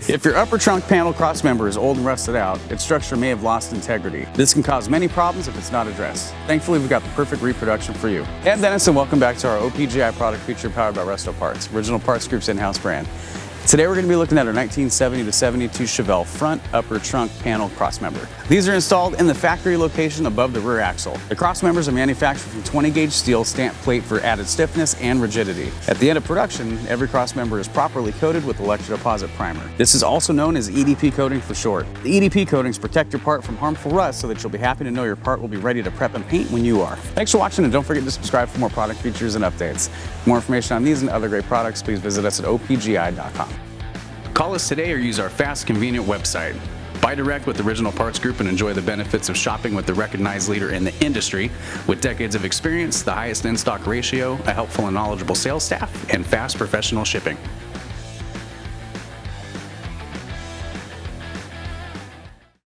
If your upper trunk panel crossmember is old and rusted out, its structure may have lost integrity. This can cause many problems if it's not addressed. Thankfully, we've got the perfect reproduction for you. I'm Dennis, and welcome back to our OPGI product feature powered by Resto Parts, Original Parts Group's in-house brand. Today we're going to be looking at our 1970 to 72 Chevelle front upper trunk panel crossmember. These are installed in the factory location above the rear axle. The crossmembers are manufactured from 20 gauge steel stamped plate for added stiffness and rigidity. At the end of production, every crossmember is properly coated with electrodeposit primer. This is also known as EDP coating for short. The EDP coatings protect your part from harmful rust so that you'll be happy to know your part will be ready to prep and paint when you are. Thanks for watching, and don't forget to subscribe for more product features and updates. For more information on these and other great products, please visit us at opgi.com. Call us today or use our fast, convenient website. Buy direct with Original Parts Group and enjoy the benefits of shopping with the recognized leader in the industry with decades of experience, the highest in-stock ratio, a helpful and knowledgeable sales staff, and fast professional shipping.